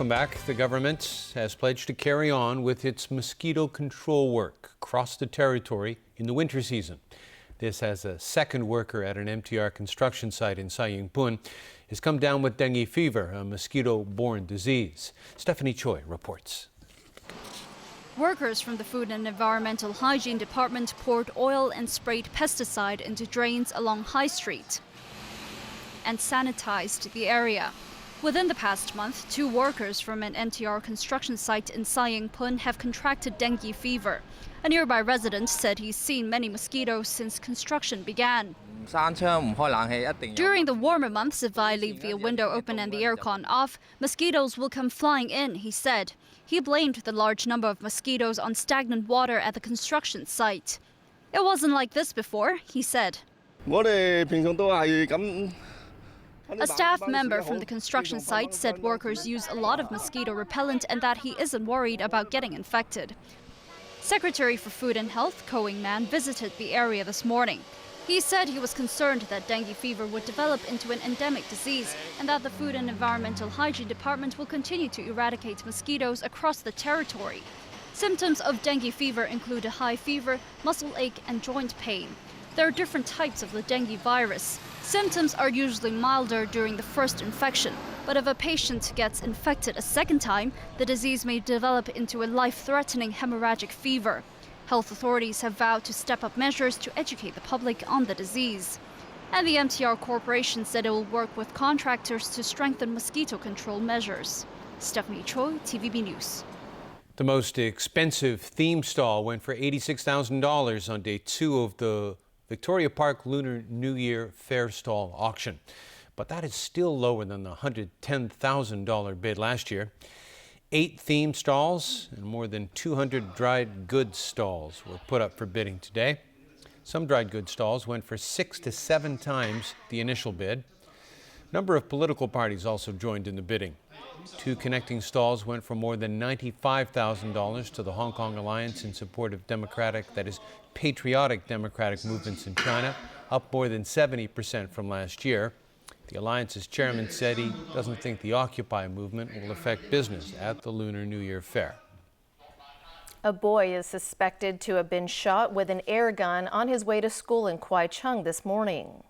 Welcome back. The government has pledged to carry on with its mosquito control work across the territory in the winter season. This as a second worker at an MTR construction site in Sai Ying Pun has come down with dengue fever, a mosquito-borne disease. Stephanie Choi reports. Workers from the Food and Environmental Hygiene Department poured oil and sprayed pesticide into drains along High Street and sanitized the area. Within the past month, 2 workers from an MTR construction site in Sai Ying Pun have contracted dengue fever. A nearby resident said he's seen many mosquitoes since construction began. During the warmer months, if I leave the window open and the aircon off, mosquitoes will come flying in, he said. He blamed the large number of mosquitoes on stagnant water at the construction site. It wasn't like this before, he said. A staff member from the construction site said workers use a lot of mosquito repellent and that he isn't worried about getting infected. Secretary for Food and Health, Ko Wing-man, visited the area this morning. He said he was concerned that dengue fever would develop into an endemic disease and that the Food and Environmental Hygiene Department will continue to eradicate mosquitoes across the territory. Symptoms of dengue fever include a high fever, muscle ache and joint pain. There are different types of the dengue virus. Symptoms are usually milder during the first infection, but if a patient gets infected a second time, the disease may develop into a life-threatening hemorrhagic fever. Health authorities have vowed to step up measures to educate the public on the disease. And the MTR Corporation said it will work with contractors to strengthen mosquito control measures. Stephanie Choi, TVB News. The most expensive theme stall went for $86,000 on day 2 of the Victoria Park Lunar New Year Fair stall auction. But that is still lower than the $110,000 bid last year. 8 themed stalls and more than 200 dried goods stalls were put up for bidding today. Some dried goods stalls went for 6 to 7 times the initial bid. A number of political parties also joined in the bidding. 2 connecting stalls went for more than $95,000 to the Hong Kong Alliance in support of patriotic democratic movements in China, up more than 70% from last year. The Alliance's chairman said he doesn't think the Occupy movement will affect business at the Lunar New Year Fair. A boy is suspected to have been shot with an air gun on his way to school in Kwai Chung this morning.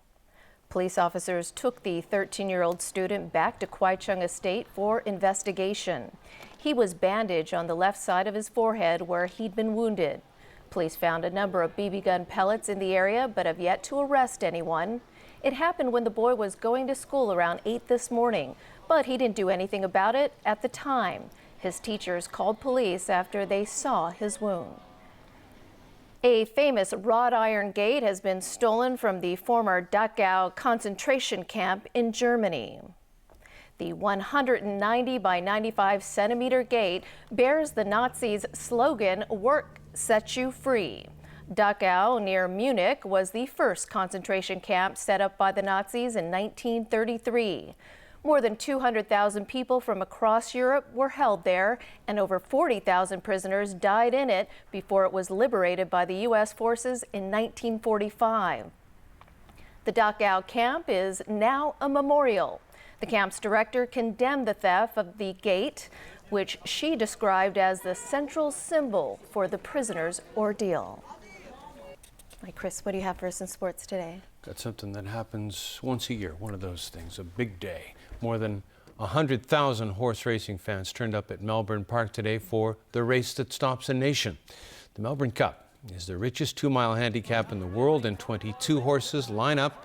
Police officers took the 13-year-old student back to Kwai Chung Estate for investigation. He was bandaged on the left side of his forehead where he'd been wounded. Police found a number of BB gun pellets in the area but have yet to arrest anyone. It happened when the boy was going to school around 8 this morning, but he didn't do anything about it at the time. His teachers called police after they saw his wound. A famous wrought iron gate has been stolen from the former Dachau concentration camp in Germany. The 190 by 95 centimeter gate bears the Nazis' slogan, "Work sets you free." Dachau, near Munich, was the first concentration camp set up by the Nazis in 1933. More than 200,000 people from across Europe were held there, and over 40,000 prisoners died in it before it was liberated by the U.S. forces in 1945. The Dachau camp is now a memorial. The camp's director condemned the theft of the gate, which she described as the central symbol for the prisoners' ordeal. Hi, Chris, what do you have for us in sports today? Got something that happens once a year, one of those things, a big day. More than 100,000 horse racing fans turned up at Melbourne Park today for the race that stops a nation. The Melbourne Cup is the richest 2-mile handicap in the world, and 22 horses line up